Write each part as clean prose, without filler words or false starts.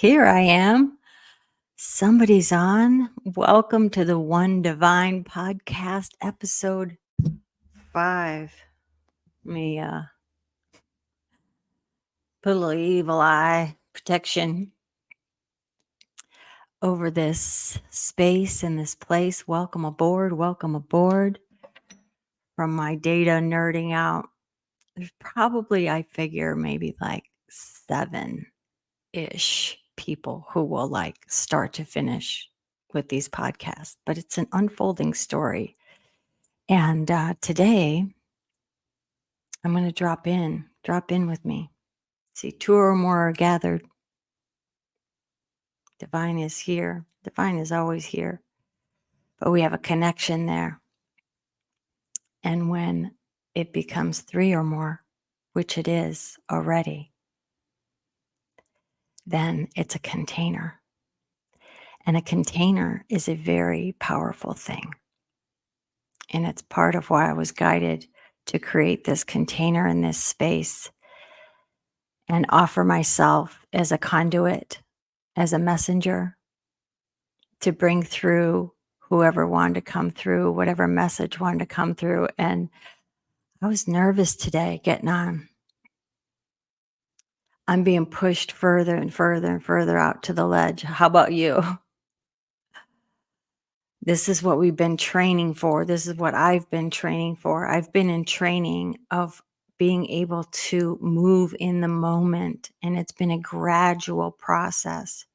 Here I am. Somebody's on. Welcome to the One Divine Podcast, episode 5. Let me put a little evil eye protection over this space and this place. Welcome aboard. Welcome aboard. From my data nerding out, there's probably, I figure, maybe like 7-ish people who will start to finish with these podcasts, but it's an unfolding story. And today I'm going to drop in with me. See, 2 or more are gathered. Divine is here. Divine is always here, but we have a connection there. And when it becomes 3 or more, which it is already, then it's a container. And a container is a very powerful thing. And it's part of why I was guided to create this container in this space and offer myself as a conduit, as a messenger to bring through whoever wanted to come through, whatever message wanted to come through. And I was nervous today getting on. I'm being pushed further and further and further out to the ledge. How about you? This is what we've been training for. This is what I've been training for. I've been in training of being able to move in the moment, and it's been a gradual process.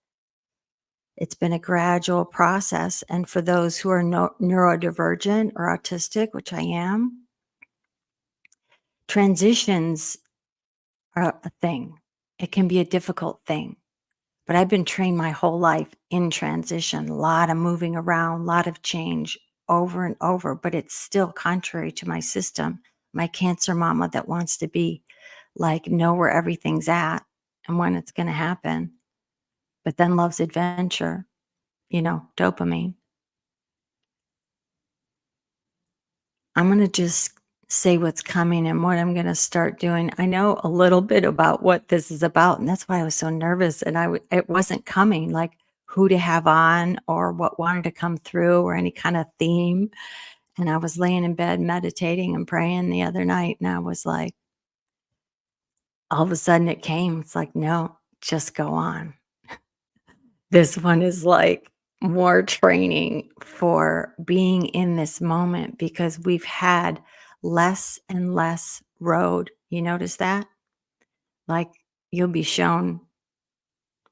It's been a gradual process. And for those who are neurodivergent or autistic, which I am, transitions are a thing. It can be a difficult thing. But I've been trained my whole life in transition, a lot of moving around, a lot of change over and over, but it's still contrary to my system. My cancer mama that wants to be know where everything's at and when it's going to happen, but then loves adventure, dopamine. I'm going to just say what's coming and what I'm going to start doing. I know a little bit about what this is about, and that's why I was so nervous. And it wasn't coming, like who to have on or what wanted to come through or any kind of theme. And I was laying in bed meditating and praying the other night, and I was like, all of a sudden it came. It's like, no, just go on. This one is like more training for being in this moment because we've had less and less road. You notice that? Like you'll be shown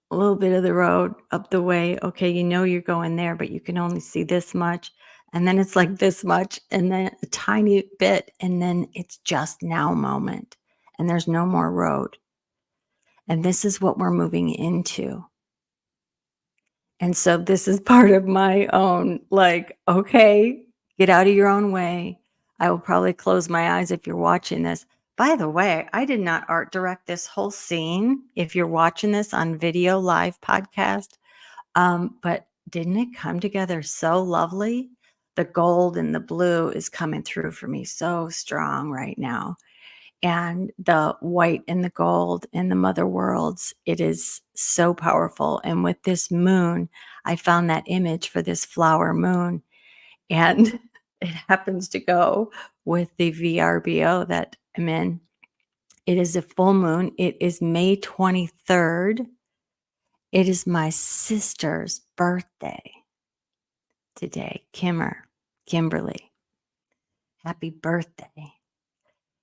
a little bit of the road up the way. Okay, you're going there, but you can only see this much. And then it's like this much, and then a tiny bit, and then it's just now moment. And there's no more road. And this is what we're moving into. And so this is part of my own, okay, get out of your own way. I will probably close my eyes if you're watching this. By the way, I did not art direct this whole scene. If you're watching this on video live podcast, but didn't it come together so lovely? The gold and the blue is coming through for me so strong right now. And the white and the gold and the mother worlds, it is so powerful. And with this moon, I found that image for this flower moon, and it happens to go with the VRBO that I'm in. It is a full moon. It is May 23rd. It is my sister's birthday today, Kimberly. Happy birthday.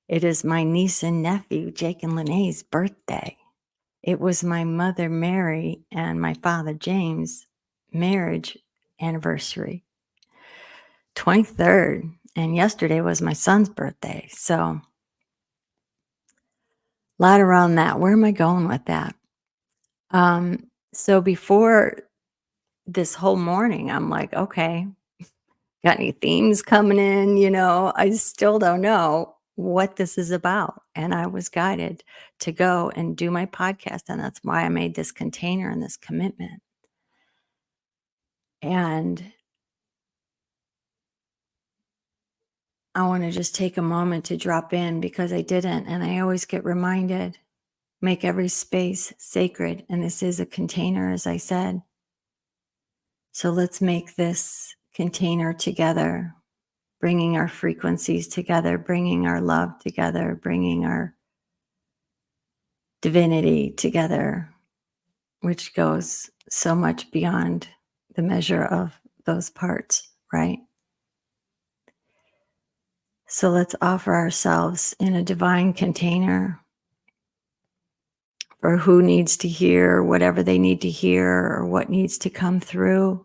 It is my niece and nephew, Jake and Lene's birthday. It was my mother, Mary, and my father, James' marriage anniversary, 23rd. And yesterday was my son's birthday. So a lot around that. Where am I going with that? So before this whole morning, I'm like, okay, got any themes coming in? I still don't know what this is about. And I was guided to go and do my podcast. And that's why I made this container and this commitment. And I want to just take a moment to drop in because I didn't. And I always get reminded make every space sacred. And this is a container, as I said. So let's make this container together, bringing our frequencies together, bringing our love together, bringing our divinity together, which goes so much beyond the measure of those parts, right? So let's offer ourselves in a divine container for who needs to hear whatever they need to hear or what needs to come through.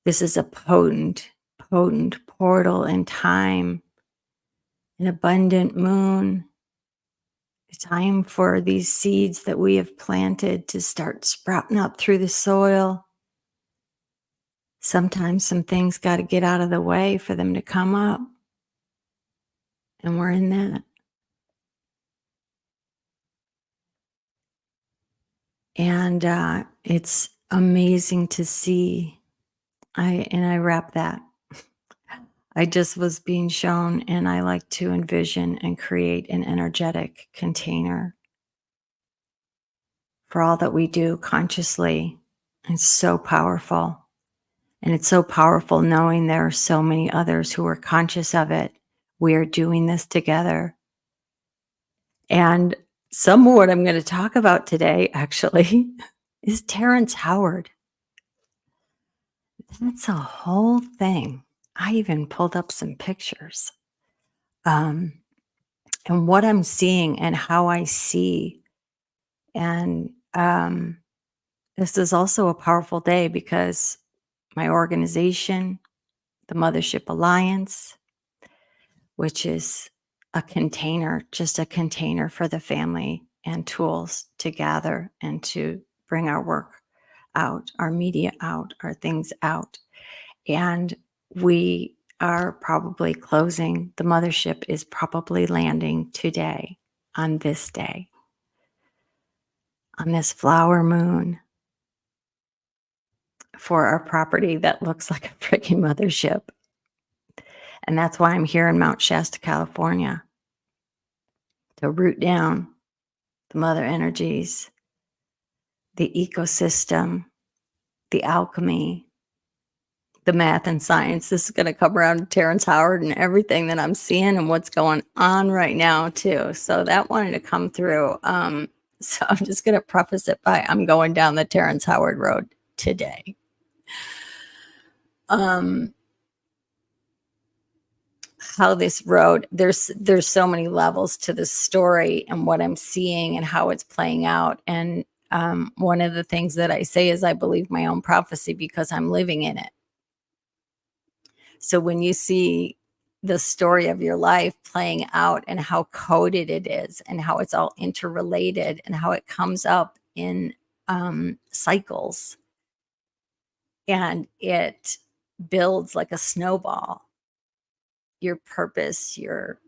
This is a potent, potent portal in time, an abundant moon. It's time for these seeds that we have planted to start sprouting up through the soil. Sometimes some things got to get out of the way for them to come up. And we're in that. And it's amazing to see. I wrap that. I just was being shown, and I like to envision and create an energetic container for all that we do consciously. It's so powerful. And it's so powerful knowing there are so many others who are conscious of it. We are doing this together. And some of what I'm going to talk about today, actually, is Terrence Howard. That's a whole thing. I even pulled up some pictures. And what I'm seeing and how I see. And this is also a powerful day because my organization, the Mothership Alliance, which is a container, just a container for the family and tools to gather and to bring our work out, our media out, our things out. And we are probably closing. The mothership is probably landing today, on this day, on this flower moon for our property that looks like a freaking mothership. And that's why I'm here in Mount Shasta, California, to root down the mother energies, the ecosystem, the alchemy, the math and science. This is going to come around to Terrence Howard and everything that I'm seeing and what's going on right now too. So that wanted to come through. So I'm just going to preface it by I'm going down the Terrence Howard road today. How this road, there's so many levels to the story and what I'm seeing and how it's playing out. And one of the things that I say is I believe my own prophecy because I'm living in it. So when you see the story of your life playing out and how coded it is and how it's all interrelated and how it comes up in cycles and it builds like a snowball, your purpose, your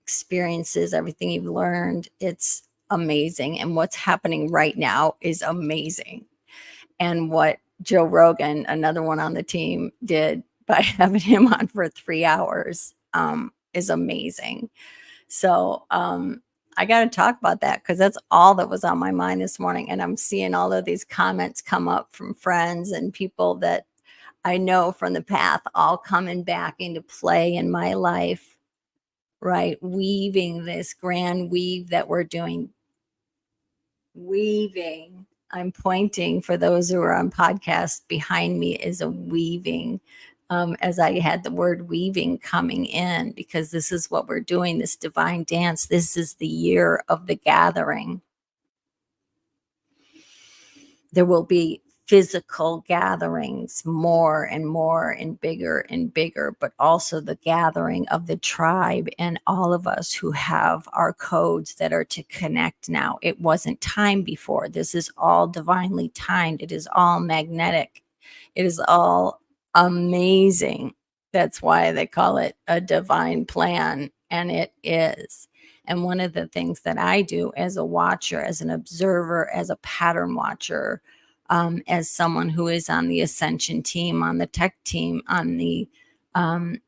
experiences, everything you've learned, it's amazing. And what's happening right now is amazing. And what Joe Rogan, another one on the team, did by having him on for 3 hours is amazing. So I got to talk about that because that's all that was on my mind this morning. And I'm seeing all of these comments come up from friends and people that I know from the path all coming back into play in my life, right? Weaving this grand weave that we're doing. Weaving. I'm pointing for those who are on podcast. Behind me is a weaving. As I had the word weaving coming in, because this is what we're doing, this divine dance. This is the year of the gathering. There will be physical gatherings more and more and bigger, but also the gathering of the tribe and all of us who have our codes that are to connect now. It wasn't time before. This is all divinely timed. It is all magnetic. It is all amazing. That's why they call it a divine plan, and it is. And one of the things that I do as a watcher, as an observer, as a pattern watcher, as someone who is on the ascension team, on the tech team, on the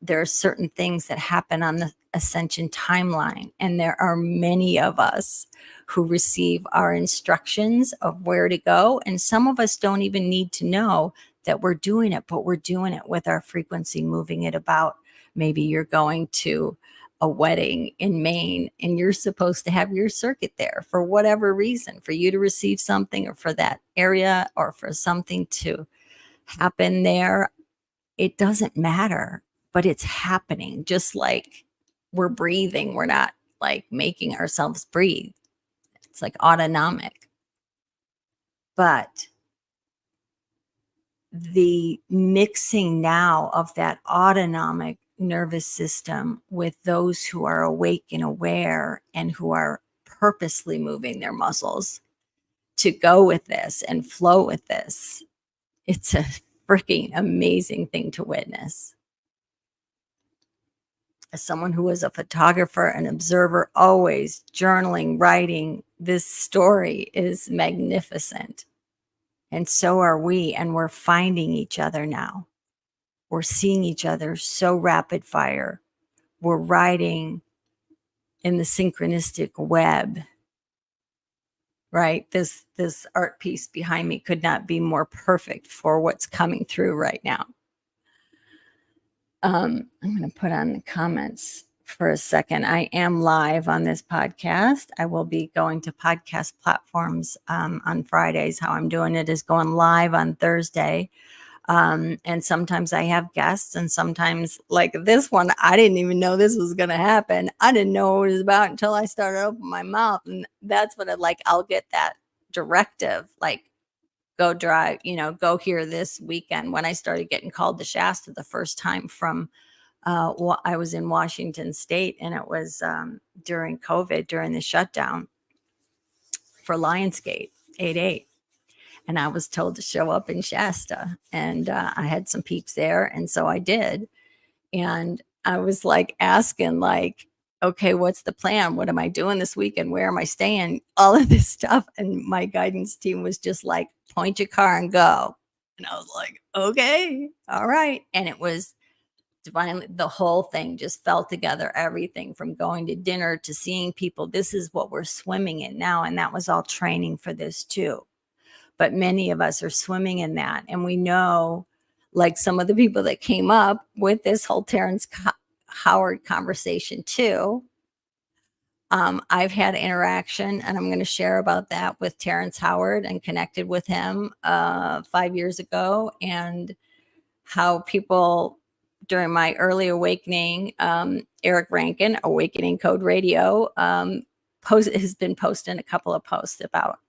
there are certain things that happen on the ascension timeline. And there are many of us who receive our instructions of where to go. And some of us don't even need to know that we're doing it, but we're doing it with our frequency, moving it about. Maybe you're going to a wedding in Maine and you're supposed to have your circuit there for whatever reason, for you to receive something or for that area or for something to happen there. It doesn't matter, but it's happening. Just like we're breathing, we're not like making ourselves breathe. It's like autonomic. But the mixing now of that autonomic nervous system with those who are awake and aware and who are purposely moving their muscles to go with this and flow with this, it's a freaking amazing thing to witness. As someone who was a photographer and observer, always journaling, writing, this story is magnificent. And so are we. And we're finding each other now. We're seeing each other so rapid fire. We're riding in the synchronistic web, right? This art piece behind me could not be more perfect for what's coming through right now. I'm going to put on the comments for a second. I am live on this podcast. I will be going to podcast platforms on Fridays. How I'm doing it is going live on Thursday. And sometimes I have guests, and sometimes, like this one, I didn't even know this was going to happen. I didn't know what it was about until I started opening my mouth. And that's what I'll get that directive, like, go drive, go here this weekend. When I started getting called to Shasta the first time from, I was in Washington State, and it was during COVID, during the shutdown for Lionsgate 8/8. And I was told to show up in Shasta, and I had some peeps there. And so I did. And I was like asking, like, okay, what's the plan? What am I doing this weekend? Where am I staying? All of this stuff. And my guidance team was just like, point your car and go. And I was like, okay, all right. And it was divinely, the whole thing just fell together. Everything from going to dinner to seeing people. This is what we're swimming in now. And that was all training for this too. But many of us are swimming in that. And we know, like, some of the people that came up with this whole Terrence Howard conversation too. I've had interaction, and I'm going to share about that with Terrence Howard, and connected with him 5 years ago, and how people during my early awakening, Eric Rankin, Awakening Code Radio, has been posting a couple of posts about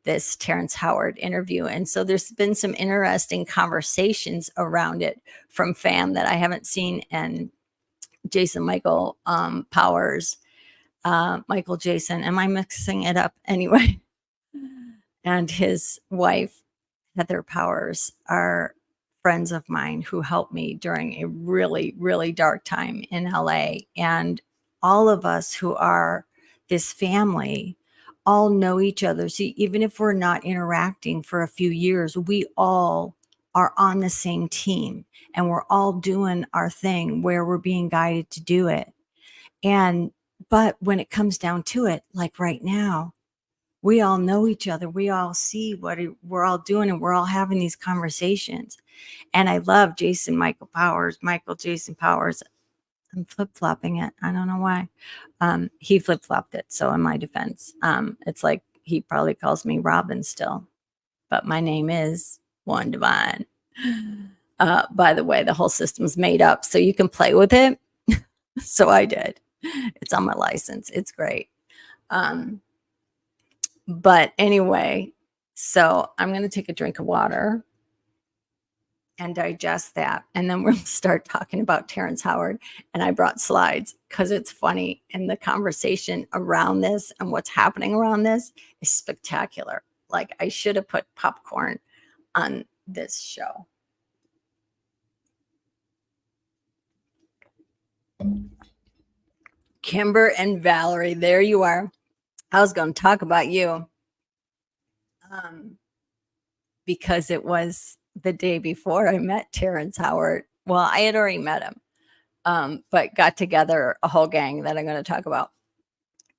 this Terrence Howard interview. And so there's been some interesting conversations around it from fam that I haven't seen, and Jason Michael Powers, Michael Jason, am I mixing it up? Anyway, and his wife, Heather Powers, are friends of mine who helped me during a really, really dark time in LA. And all of us who are this family all know each other. So even if we're not interacting for a few years, we all are on the same team, and we're all doing our thing where we're being guided to do it. But when it comes down to it, like right now, we all know each other. We all see what we're all doing, and we're all having these conversations. And I love Michael Jason Powers. I'm flip-flopping it. I don't know why. He flip-flopped it. So in my defense, it's like he probably calls me Robin still, but my name is One Divine. By the way, the whole system's made up, so you can play with it. So I did. It's on my license. It's great. But anyway, so I'm going to take a drink of water and digest that. And then we'll start talking about Terrence Howard. And I brought slides because it's funny. And the conversation around this and what's happening around this is spectacular. Like, I should have put popcorn on this show. Kimber and Valerie, there you are. I was going to talk about you because it was the day before I met Terrence Howard. Well, I had already met him. but got together a whole gang that I'm going to talk about.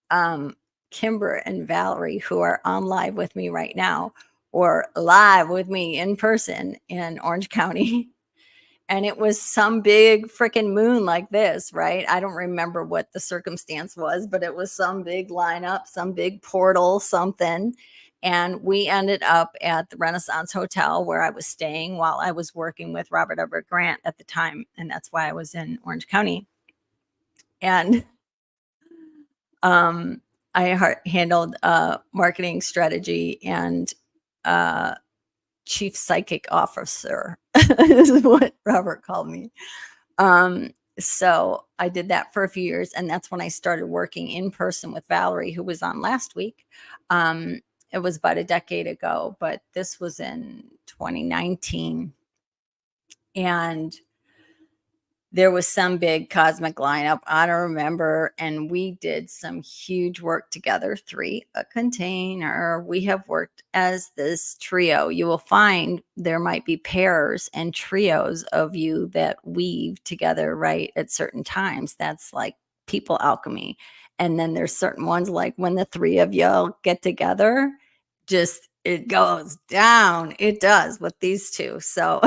Um, Kimber and Valerie, who are on live with me right now, or live with me in person in Orange County. And it was some big freaking moon like this, right? I don't remember what the circumstance was, but it was some big lineup, some big portal, something. And we ended up at the Renaissance Hotel where I was staying while I was working with Robert Everett Grant at the time. And that's why I was in Orange County. And um, handled marketing strategy and uh, chief psychic officer, is what Robert called me. So I did that for a few years, and that's when I started working in person with Valerie, who was on last week. It was about a decade ago, but this was in 2019. And there was some big cosmic lineup. I don't remember. And we did some huge work together. 3 a container. We have worked as this trio. You will find there might be pairs and trios of you that weave together, right, at certain times. That's like people alchemy. And then there's certain ones like when the 3 of you get together, just it goes down. It does with these 2. So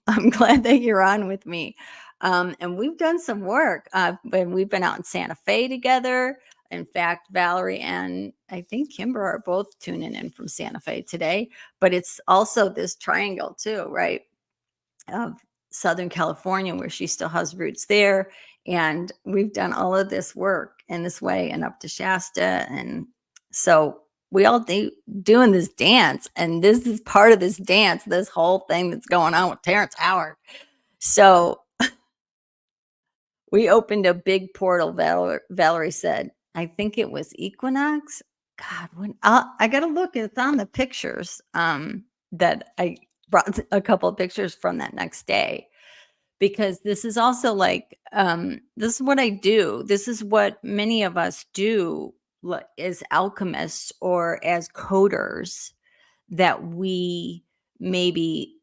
I'm glad that you're on with me. And we've done some work. And we've been out in Santa Fe together. In fact, Valerie and I think Kimber are both tuning in from Santa Fe today. But it's also this triangle too, right? Of Southern California, where she still has roots there. And we've done all of this work in this way and up to Shasta. And so we all doing this dance. And this is part of this dance, this whole thing that's going on with Terrence Howard. So we opened a big portal, Valerie said. I think it was equinox. God, I got to look. It's on the pictures that I brought a couple of pictures from that next day, because this is also like, this is what I do. This is what many of us do as alchemists or as coders, that we maybe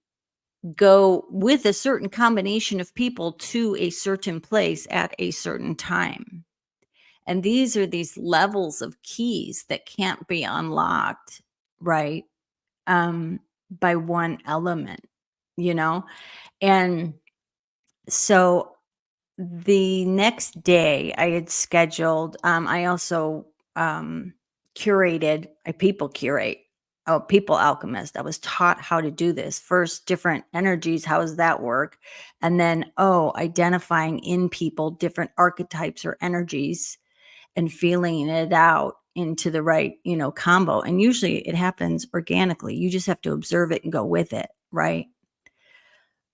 go with a certain combination of people to a certain place at a certain time. And these are these levels of keys that can't be unlocked, right? By one element, you know? And so the next day I had scheduled, I also curated, I people curate, people alchemist. I was taught how to do this. First, different energies, how does that work? And then, identifying in people different archetypes or energies and feeling it out into the right, combo. And usually it happens organically. You just have to observe it and go with it, right?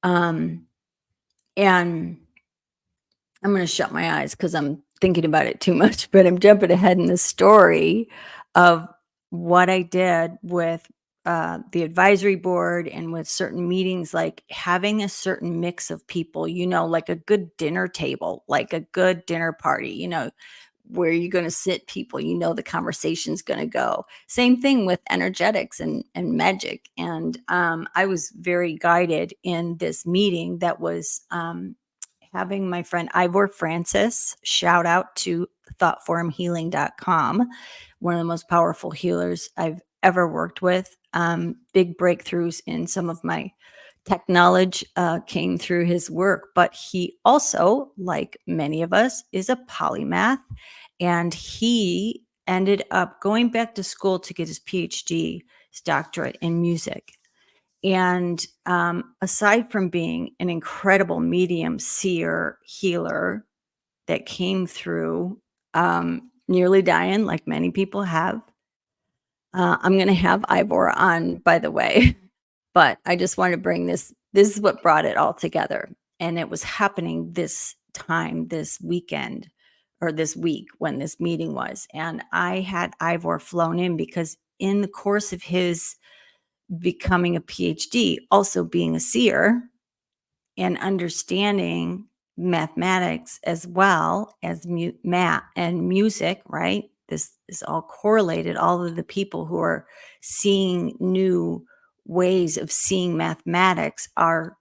And I'm going to shut my eyes because I'm thinking about it too much, but I'm jumping ahead in the story of what I did with the advisory board and with certain meetings, like having a certain mix of people, like a good dinner table, like a good dinner party, where you're going to sit people, the conversation's going to go. Same thing with energetics and magic. And I was very guided in this meeting that was having my friend Ivor Francis, shout out to thoughtformhealing.com, one of the most powerful healers I've ever worked with. Big breakthroughs in some of my tech knowledge came through his work, but he also, like many of us, is a polymath, and he ended up going back to school to get his PhD, his doctorate in music. And aside from being an incredible medium, seer, healer that came through, nearly dying, like many people have, I'm going to have Ivor on, by the way, but I just wanted to bring this. This is what brought it all together. And it was happening this time, this weekend, or this week when this meeting was. And I had Ivor flown in because in the course of his becoming a PhD, also being a seer and understanding mathematics as well as math and music, right? This is all correlated. All of the people who are seeing new ways of seeing mathematics are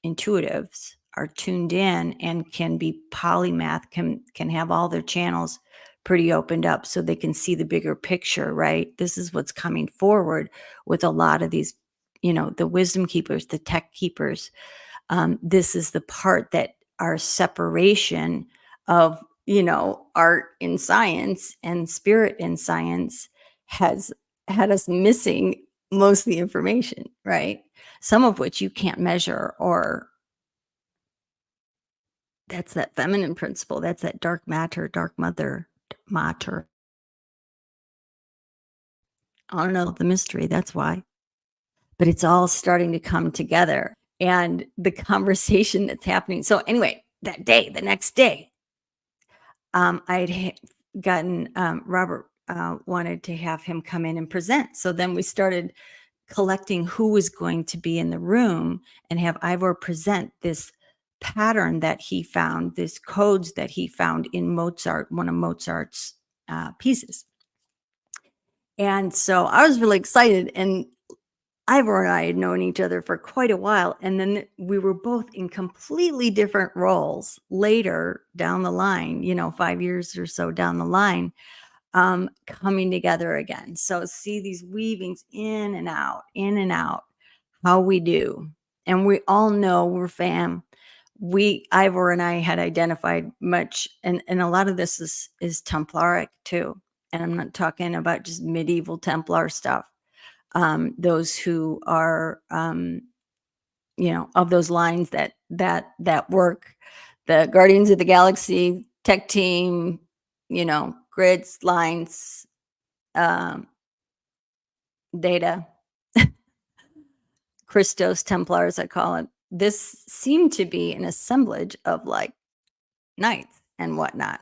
intuitives, are tuned in and can be polymath, can have all their channels pretty opened up so they can see the bigger picture, right? This is what's coming forward with a lot of these, the wisdom keepers, the tech keepers. This is the part that our separation of, art in science and spirit in science has had us missing most of the information, right? Some of which you can't measure, or that's that feminine principle. That's that dark matter. I don't know the mystery. That's why. But it's all starting to come together, and the conversation that's happening. So anyway, that day, the next day, I'd gotten Robert wanted to have him come in and present. So then we started collecting who was going to be in the room and have Ivor present this pattern that he found, this codes that he found in Mozart, one of Mozart's pieces. And so I was really excited. And Ivor and I had known each other for quite a while. And then we were both in completely different roles later down the line, 5 years or so down the line, coming together again. So see these weavings in and out, how we do. And we all know we're fam. Ivor and I had identified much, and a lot of this is Templaric too. And I'm not talking about just medieval Templar stuff. Those who are, of those lines that work, the Guardians of the Galaxy tech team, grids, lines, um, data, Christos Templars, I call it. This seemed to be an assemblage of like knights and whatnot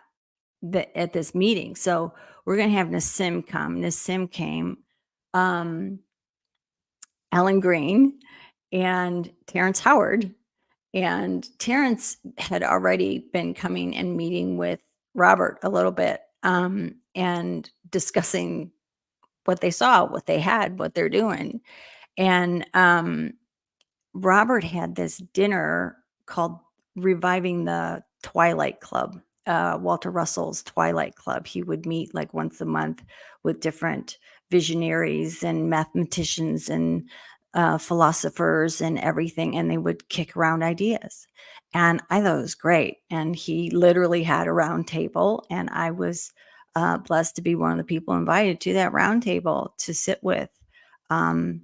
at this meeting. So we're going to have Nassim come. Nassim came. Um, Alan Green and Terrence Howard. And Terrence had already been coming and meeting with Robert a little bit, and discussing what they saw, what they had, what they're doing. And Robert had this dinner called Reviving the Twilight Club, Walter Russell's Twilight Club. He would meet like once a month with different visionaries and mathematicians and philosophers and everything, and they would kick around ideas. And I thought it was great. And he literally had a round table, and I was blessed to be one of the people invited to that round table to sit with. Um,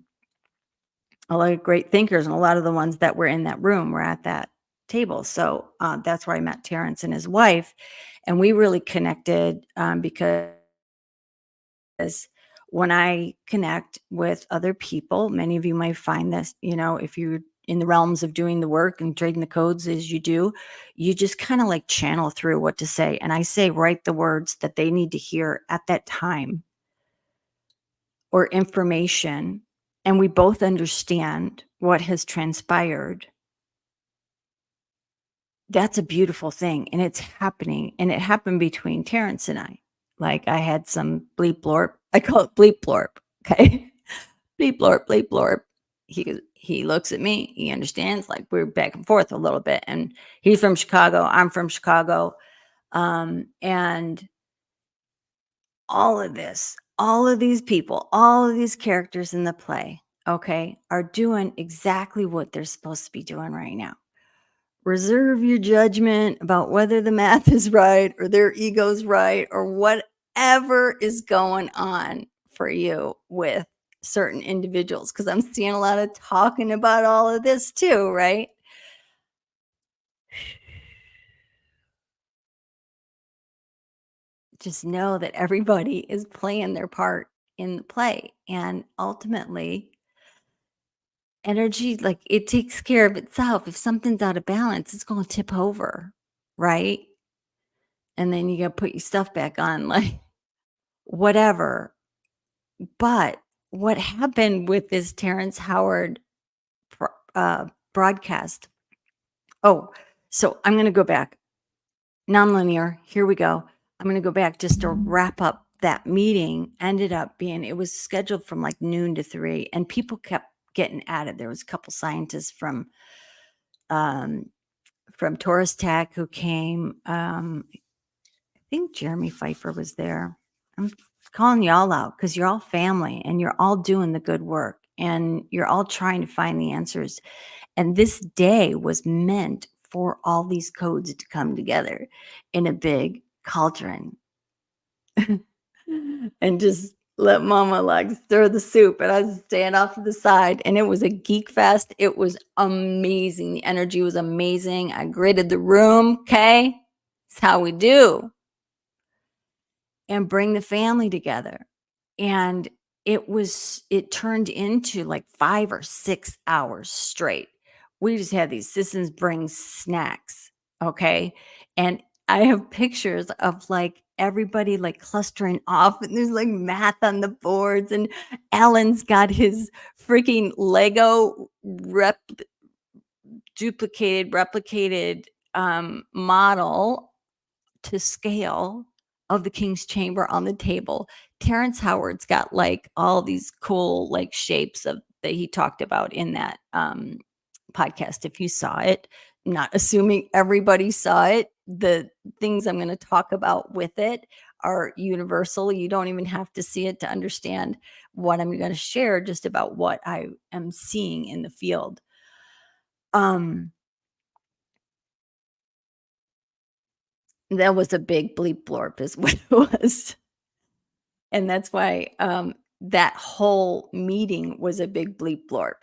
a lot of great thinkers, and a lot of the ones that were in that room were at that table. So that's where I met Terrence and his wife, and we really connected, because when I connect with other people, many of you might find this, if you're in the realms of doing the work and trading the codes as you do, you just kind of like channel through what to say. And I say, write the words that they need to hear at that time, or information, and we both understand what has transpired. That's a beautiful thing, and it's happening, and it happened between Terrence and I. Like, I had some bleep blorp. I call it bleep blorp, okay? Bleep blorp, bleep blorp. He looks at me, he understands, like, we're back and forth a little bit, and he's from Chicago, I'm from Chicago, and all of these people, all of these characters in the play, okay, are doing exactly what they're supposed to be doing right now. Reserve your judgment about whether the math is right or their ego's right or whatever is going on for you with certain individuals, because I'm seeing a lot of talking about all of this too, right? Just know that everybody is playing their part in the play, and ultimately energy, like, it takes care of itself. If something's out of balance, it's going to tip over, right? And then you got to put your stuff back on, like, whatever. But what happened with this Terrence Howard broadcast? Oh, so I'm going to go back. Nonlinear. Here we go. I'm going to go back just to wrap up that meeting. Ended up being, it was scheduled from like noon to 3, and people kept getting added. There was a couple scientists from from Taurus Tech who came. I think Jeremy Pfeiffer was there. I'm calling y'all out because you're all family and you're all doing the good work and you're all trying to find the answers. And this day was meant for all these codes to come together in a big cauldron and just let mama like stir the soup. And I was stand off to the side and it was a geek fest. It was amazing. The energy was amazing. I gridded the room. Okay. It's how we do. And bring the family together. And it turned into like 5 or 6 hours straight. We just had these citizens bring snacks, okay? And I have pictures of like everybody like clustering off and there's like math on the boards and Alan's got his freaking Lego replicated model to scale of the King's Chamber on the table. Terrence Howard's got like all these cool like shapes of that he talked about in that podcast. If you saw it, I'm not assuming everybody saw it. The things I'm going to talk about with it are universal. You don't even have to see it to understand what I'm going to share, just about what I am seeing in the field. That was a big bleep blorp is what it was. And that's why that whole meeting was a big bleep blorp.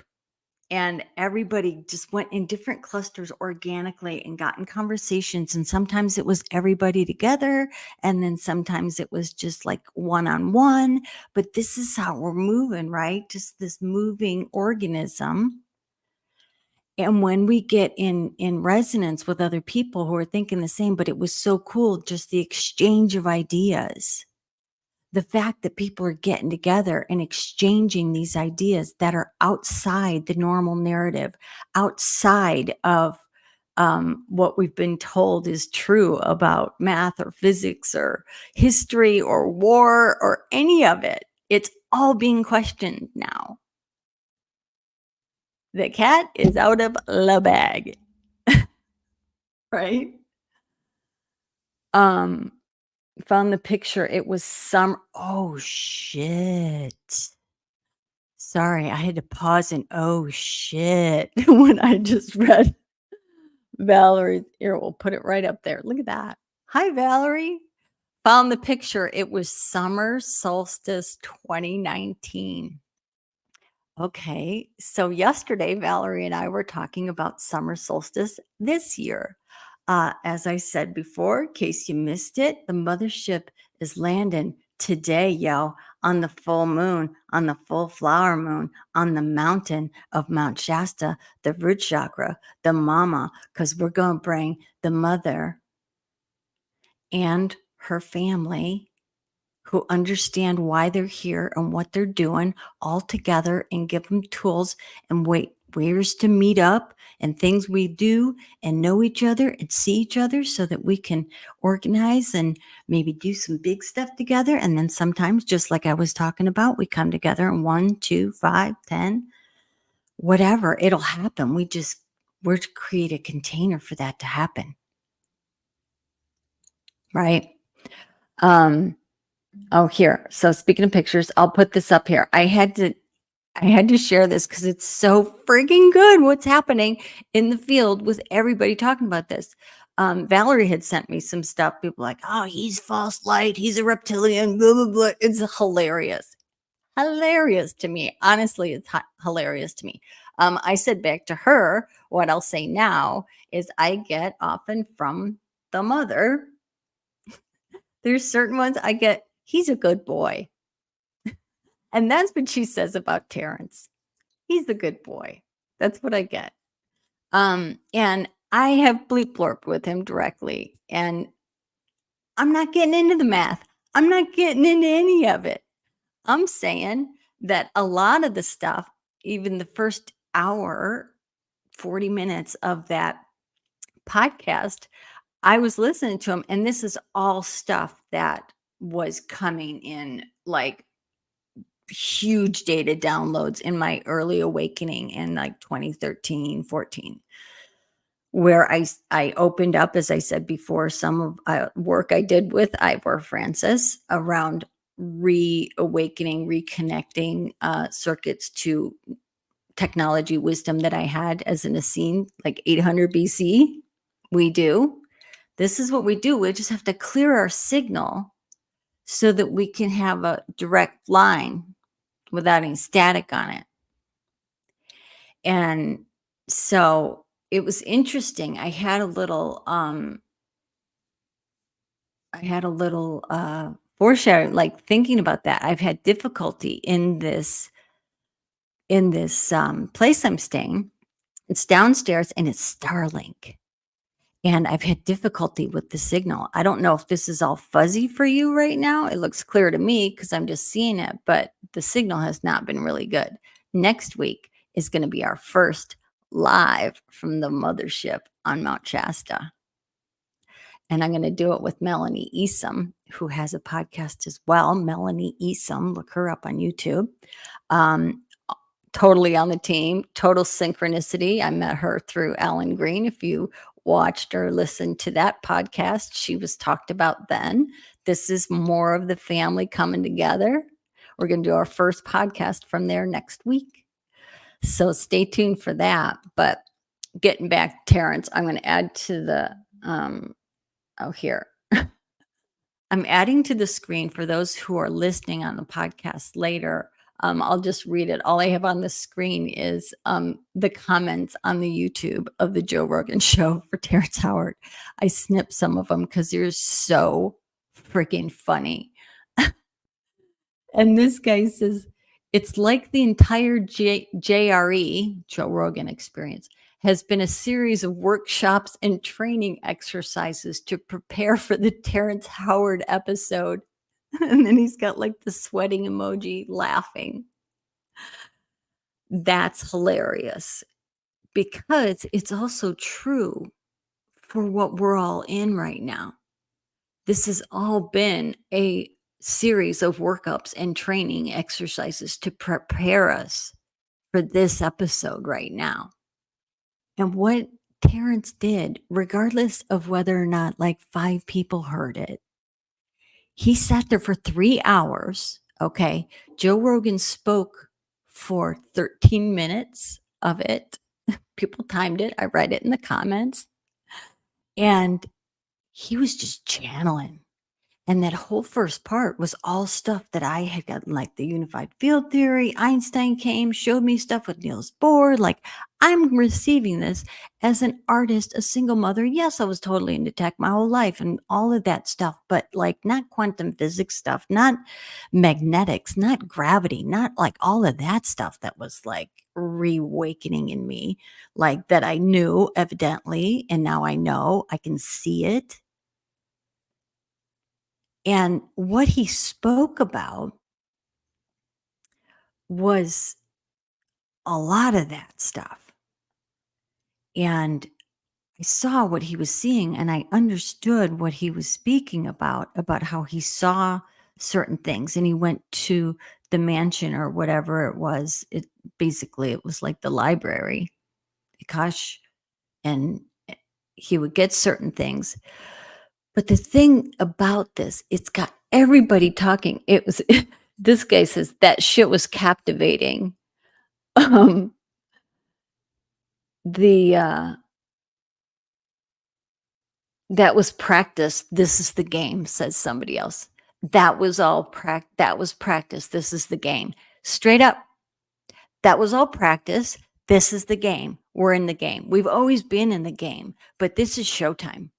And everybody just went in different clusters organically and got in conversations. And sometimes it was everybody together. And then sometimes it was just like one-on-one. But this is how we're moving, right? Just this moving organism. And when we get in resonance with other people who are thinking the same, but it was so cool, just the exchange of ideas. The fact that people are getting together and exchanging these ideas that are outside the normal narrative, outside of what we've been told is true about math or physics or history or war or any of it. It's all being questioned now. The cat is out of the bag. Right? Found the picture. It was oh shit. Sorry, I had to pause and oh shit when I just read Valerie's here. We'll put it right up there. Look at that. Hi, Valerie. Found the picture. It was summer solstice 2019. Okay, so yesterday, Valerie and I were talking about summer solstice this year. As I said before, in case you missed it, the mothership is landing today, yo, on the full moon, on the full flower moon, on the mountain of Mount Shasta, the root chakra, the mama, because we're going to bring the mother and her family who understand why they're here and what they're doing all together and give them tools and ways to meet up and things we do and know each other and see each other so that we can organize and maybe do some big stuff together. And then sometimes, just like I was talking about, we come together and 1, 2, 5, 10, whatever, it'll happen. We're to create a container for that to happen. Right. Oh, here. So speaking of pictures, I'll put this up here. I had to share this because it's so freaking good what's happening in the field with everybody talking about this. Valerie had sent me some stuff. People like, oh, he's false light. He's a reptilian, blah, blah, blah. It's hilarious. Hilarious to me. Honestly, it's hilarious to me. I said back to her, what I'll say now is I get often from the mother. There's certain ones I get, he's a good boy. And that's what she says about Terrence. He's a good boy. That's what I get. And I have bleep blorped with him directly. And I'm not getting into the math. I'm not getting into any of it. I'm saying that a lot of the stuff, even the first hour, 40 minutes of that podcast, I was listening to him. And this is all stuff that was coming in like huge data downloads in my early awakening in like 2013, 14. where I opened up, as I said before, some of work I did with Ivor Francis around reawakening, reconnecting circuits to technology wisdom that I had as an Essene, like 800 BC. We do. This is what we do. We just have to clear our signal so that we can have a direct line without any static on it. And so it was interesting. I had a little foreshadowing, like thinking about that. I've had difficulty in this place I'm staying. It's downstairs and it's Starlink. And I've had difficulty with the signal. I don't know if this is all fuzzy for you right now. It looks clear to me because I'm just seeing it, but the signal has not been really good. Next week is going to be our first live from the mothership on Mount Shasta. And I'm going to do it with Melanie Esom, who has a podcast as well. Melanie Esom, look her up on YouTube. Um, Totally on the team, total synchronicity. I met her through Alan Green. If you watched or listened to that podcast, she was talked about then. This is more of the family coming together. We're going to do our first podcast from there next week. So stay tuned for that. But getting back, Terrence, I'm going to add to here. I'm adding to the screen for those who are listening on the podcast later. I'll just read it. All I have on the screen is the comments on the YouTube of the Joe Rogan show for Terrence Howard. I snipped some of them because they're so freaking funny. And this guy says, it's like the entire JRE, Joe Rogan experience, has been a series of workshops and training exercises to prepare for the Terrence Howard episode. And then he's got like the sweating emoji laughing. That's hilarious because it's also true for what we're all in right now. This has all been a series of workups and training exercises to prepare us for this episode right now. And what Terrence did, regardless of whether or not like 5 people heard it, he sat there for 3 hours. Okay. Joe Rogan spoke for 13 minutes of it. People timed it. I read it in the comments. And he was just channeling. And that whole first part was all stuff that I had gotten, like the unified field theory. Einstein came, showed me stuff with Niels Bohr. Like, I'm receiving this as an artist, a single mother. Yes, I was totally into tech my whole life and all of that stuff, but like not quantum physics stuff, not magnetics, not gravity, not like all of that stuff that was like reawakening in me, like that I knew evidently. And now I know I can see it. And what he spoke about was a lot of that stuff. And I saw what he was seeing and I understood what he was speaking about how he saw certain things. And he went to the mansion or whatever it was. It was like the library, Akash, and he would get certain things. But the thing about this, it's got everybody talking. It was this guy says that shit was captivating. Um, the that was practice. This is the game, says somebody else. That was practice. This is the game. Straight up. That was all practice. This is the game. We're in the game. We've always been in the game, but this is showtime.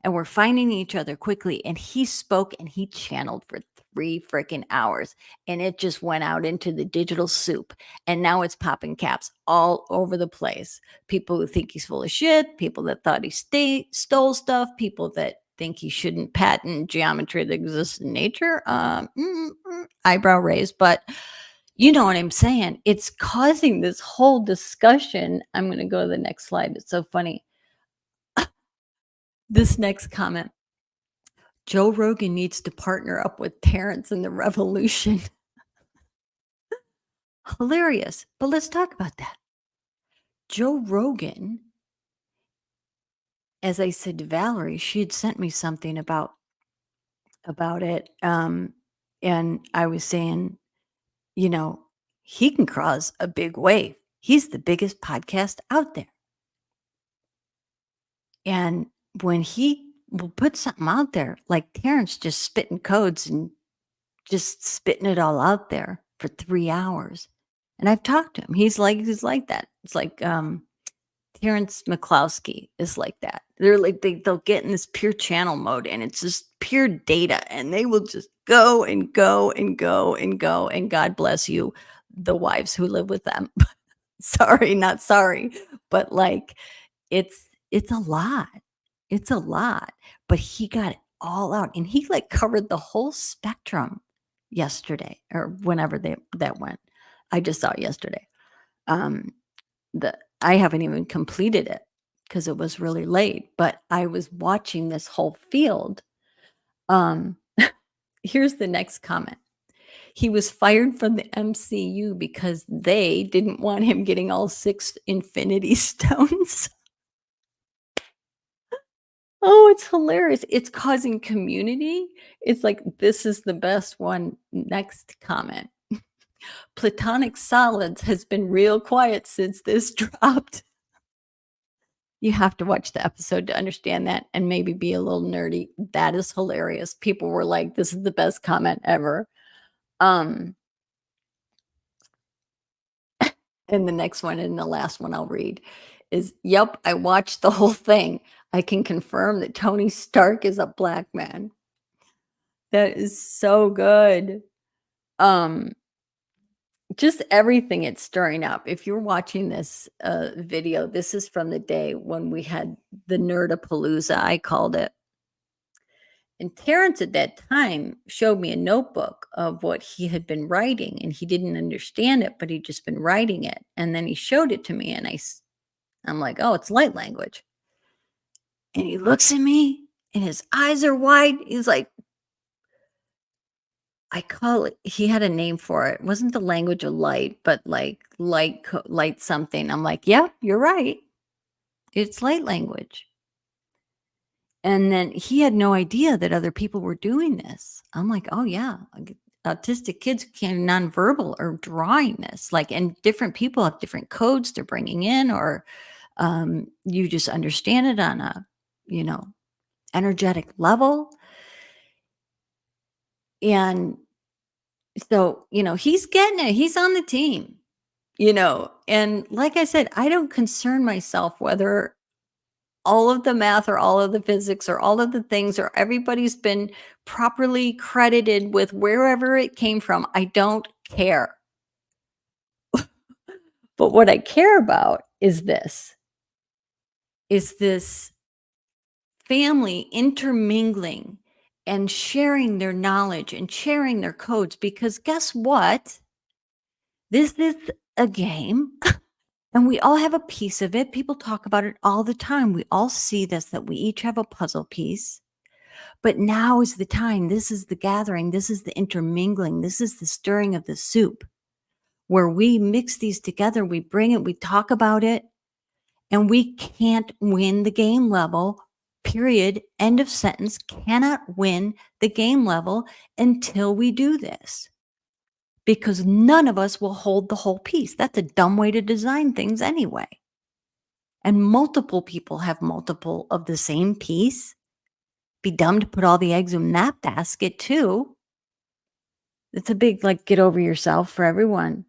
And we're finding each other quickly. And he spoke and he channeled for 3 freaking hours. And it just went out into the digital soup. And now it's popping caps all over the place. People who think he's full of shit, people that thought he stole stuff, people that think he shouldn't patent geometry that exists in nature. Eyebrow raised. But you know what I'm saying? It's causing this whole discussion. I'm going to go to the next slide. It's so funny. This next comment. Joe Rogan needs to partner up with Terrence in the revolution. Hilarious. But let's talk about that. Joe Rogan as I said to Valerie, she had sent me something about it, and I was saying, you know, he can cause a big wave. He's the biggest podcast out there. And when he will put something out there, like Terrence just spitting codes and just spitting it all out there for 3 hours. And I've talked to him. He's like that. It's like Terrence McCloskey is like that. They're like they'll get in this pure channel mode and it's just pure data and they will just go and go and go and go and God bless you, the wives who live with them. Sorry, not sorry, but like it's a lot. It's a lot. But he got it all out and he like covered the whole spectrum yesterday or whenever that went. I just saw it yesterday. Um the I haven't even completed it because it was really late, but I was watching this whole field. Um, here's the next comment. He was fired from the MCU because they didn't want him getting all 6 Infinity Stones. Oh, it's hilarious. It's causing community. It's like, this is the best one. Next comment. Platonic solids has been real quiet since this dropped. You have to watch the episode to understand that and maybe be a little nerdy. That is hilarious. People were like, "This is the best comment ever." Um, and the next one and the last one I'll read is, "Yep, I watched the whole thing. I can confirm that Tony Stark is a black man." That is so good. Um, just everything it's stirring up. If you're watching this video, this is from the day when we had the Nerdapalooza, I called it. And Terrence at that time showed me a notebook of what he had been writing, and he didn't understand it, but he'd just been writing it. And then he showed it to me, and I'm like, "Oh, it's light language." And he looks at me, and his eyes are wide. He's like, I call it. He had a name for it. It wasn't the language of light, but like light something. I'm like, "Yeah, you're right. It's light language." And then he had no idea that other people were doing this. I'm like, "Oh, yeah, like, autistic kids can nonverbal or drawing this." Like, and different people have different codes they're bringing in, or you just understand it on a, you know, energetic level. And so, he's getting it. He's on the team, And like I said, I don't concern myself whether all of the math or all of the physics or all of the things or everybody's been properly credited with wherever it came from. I don't care. But what I care about is this family intermingling and sharing their knowledge and sharing their codes, because guess what? This is a game. And we all have a piece of it. People talk about it all the time. We all see this, that we each have a puzzle piece. But now is the time. This is the gathering. This is the intermingling. This is the stirring of the soup where we mix these together. We bring it, we talk about it, and we can't win the game level. Period. End of sentence. Cannot win the game level until we do this, because none of us will hold the whole piece. That's a dumb way to design things anyway. And multiple people have multiple of the same piece. Be dumb to put all the eggs in that basket too. It's a big, like, get over yourself for everyone.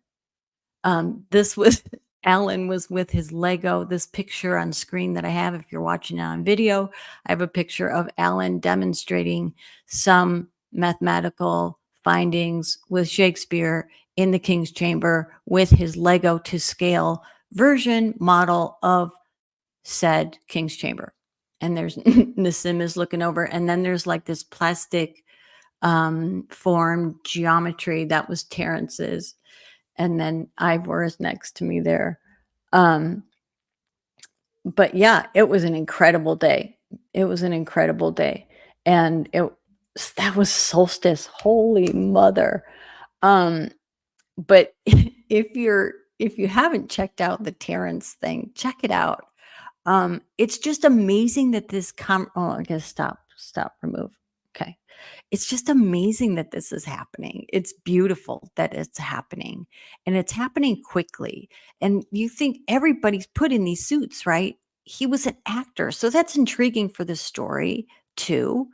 This was Alan was with his Lego. This picture on screen that I have, if you're watching it on video, I have a picture of Alan demonstrating some mathematical findings with Shakespeare in the King's Chamber with his Lego to scale version model of said King's Chamber. And there's Nissim is looking over, and then there's like this plastic form geometry that was Terrence's, and then Ivor is next to me there. But yeah, it was an incredible day. It was an incredible day, and that was solstice. Holy mother! But if you haven't checked out the Terrence thing, check it out. It's just amazing that oh, I guess stop, remove. Okay. It's just amazing that this is happening. It's beautiful that it's happening, and it's happening quickly. And you think everybody's put in these suits, right? He was an actor. So that's intriguing for the story too.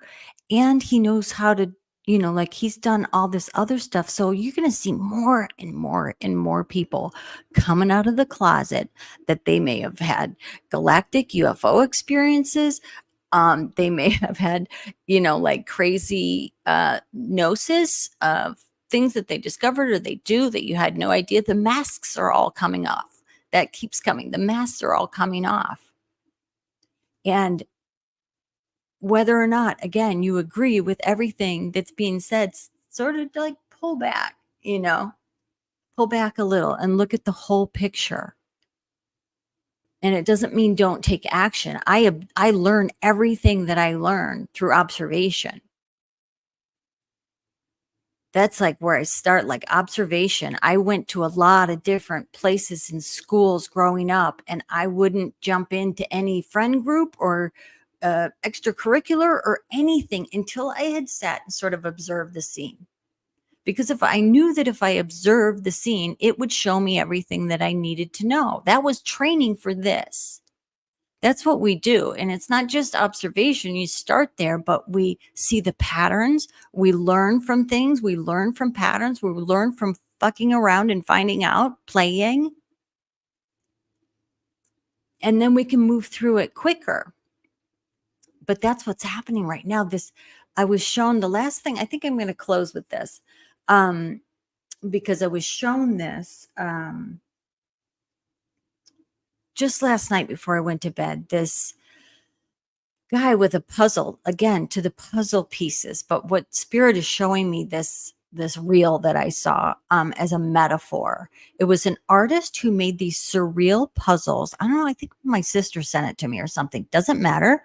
And he knows how to, like he's done all this other stuff. So you're going to see more and more and more people coming out of the closet that they may have had galactic UFO experiences. They may have had, like crazy gnosis of things that they discovered or they do that you had no idea. The masks are all coming off. That keeps coming. The masks are all coming off. And whether or not, again, you agree with everything that's being said, sort of like pull back, pull back a little and look at the whole picture. And it doesn't mean don't take action. I learn everything that I learn through observation. That's like where I start, like observation. I went to a lot of different places in schools growing up, and I wouldn't jump into any friend group or extracurricular or anything until I had sat and sort of observed the scene. Because if I knew that if I observed the scene, it would show me everything that I needed to know. That was training for this. That's what we do. And it's not just observation. You start there, but we see the patterns. We learn from things. We learn from patterns. We learn from fucking around and finding out, playing. And then we can move through it quicker. But that's what's happening right now. I was shown the last thing. I think I'm going to close with this because I was shown this just last night before I went to bed. This guy with a puzzle, again, to the puzzle pieces. But what Spirit is showing me this reel that I saw as a metaphor. It was an artist who made these surreal puzzles. I don't know. I think my sister sent it to me or something. Doesn't matter.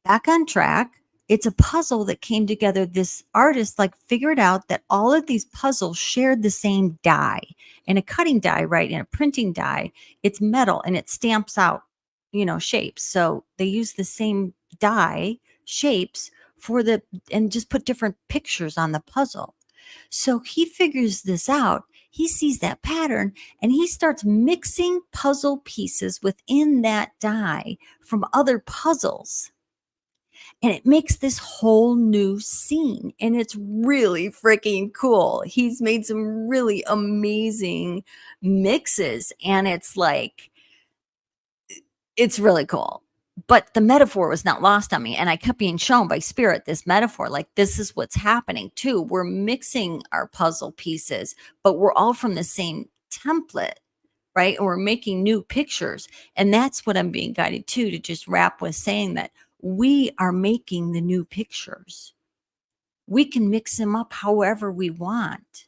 Back on track. It's a puzzle that came together. This artist like figured out that all of these puzzles shared the same die, and a cutting die, right? And a printing die. It's metal and it stamps out, shapes. So they use the same die shapes and just put different pictures on the puzzle. So he figures this out. He sees that pattern and he starts mixing puzzle pieces within that die from other puzzles. And it makes this whole new scene. And it's really freaking cool. He's made some really amazing mixes. And it's like, it's really cool. But the metaphor was not lost on me. And I kept being shown by Spirit this metaphor, like this is what's happening too. We're mixing our puzzle pieces, but we're all from the same template, right? And we're making new pictures. And that's what I'm being guided to just wrap with saying that we are making the new pictures. We can mix them up however we want.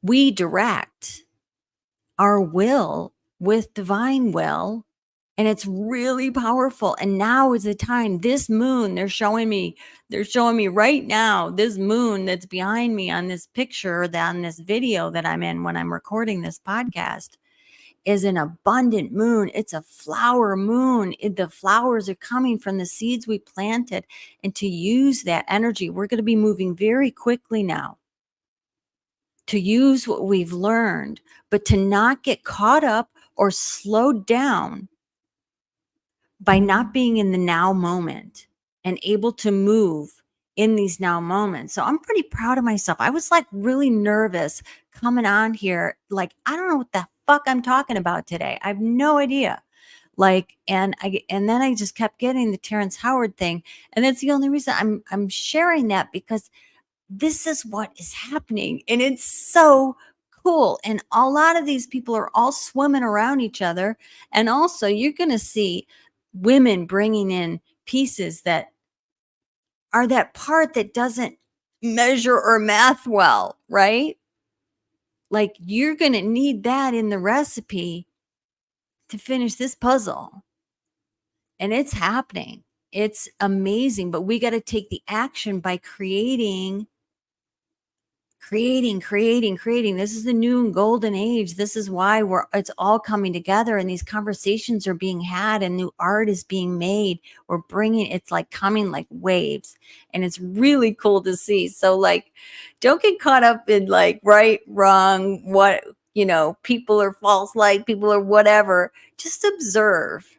We direct our will with divine will, and it's really powerful. And now is the time. This moon, they're showing me right now, this moon that's behind me on this picture, on this video that I'm in when I'm recording this podcast, is an abundant moon. It's a flower moon. The flowers are coming from the seeds we planted. And to use that energy, we're going to be moving very quickly now to use what we've learned, but to not get caught up or slowed down by not being in the now moment and able to move in these now moments. So I'm pretty proud of myself. I was like really nervous coming on here. Like, I don't know what the fuck I'm talking about today. I have no idea. Like, and then I just kept getting the Terrence Howard thing. And that's the only reason I'm sharing that, because this is what is happening. And it's so cool. And a lot of these people are all swimming around each other. And also you're going to see women bringing in pieces that are that part that doesn't measure or math well, right? Like you're going to need that in the recipe to finish this puzzle. And it's happening. It's amazing, but we got to take the action by creating creating. This is the new golden age. This is why it's all coming together, and these conversations are being had and new art is being made. We're bringing, it's like coming like waves, and it's really cool to see. So like, don't get caught up in like right, wrong, what, people are false light, people are whatever. Just observe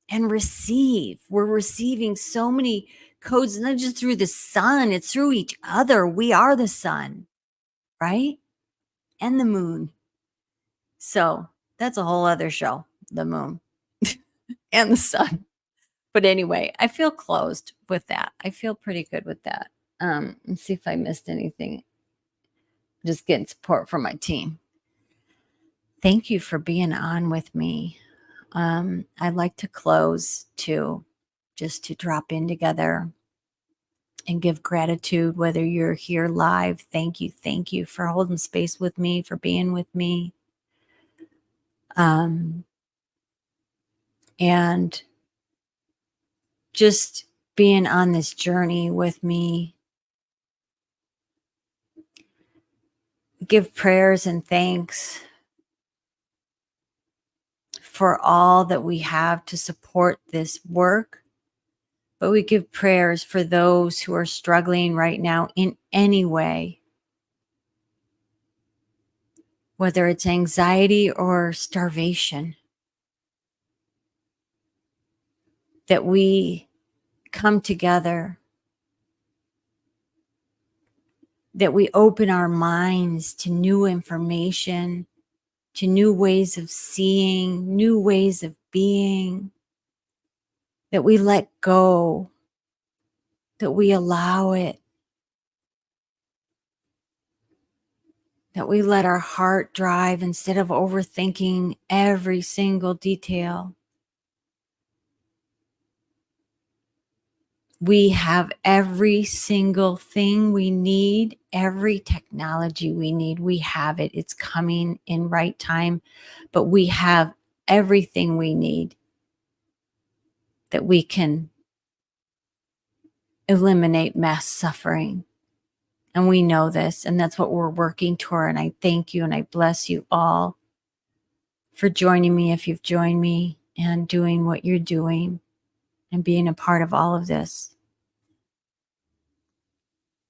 and receive. We're receiving so many codes, not just through the sun, it's through each other. We are the sun, right? And the moon. So that's a whole other show, the moon and the sun. But anyway, I feel closed with that. I feel pretty good with that. Let's see if I missed anything. Just getting support from my team. Thank you for being on with me. I'd like to close to just to drop in together and give gratitude, whether you're here live. Thank you. Thank you for holding space with me, for being with me. And just being on this journey with me. Give prayers and thanks for all that we have to support this work. But we give prayers for those who are struggling right now in any way, whether it's anxiety or starvation, that we come together, that we open our minds to new information, to new ways of seeing, new ways of being, that we let go, that we allow it, that we let our heart drive instead of overthinking every single detail. We have every single thing we need, every technology we need. We have it. It's coming in right time, but we have everything we need that we can eliminate mass suffering. And we know this, and that's what we're working toward. And I thank you and I bless you all for joining me if you've joined me and doing what you're doing and being a part of all of this.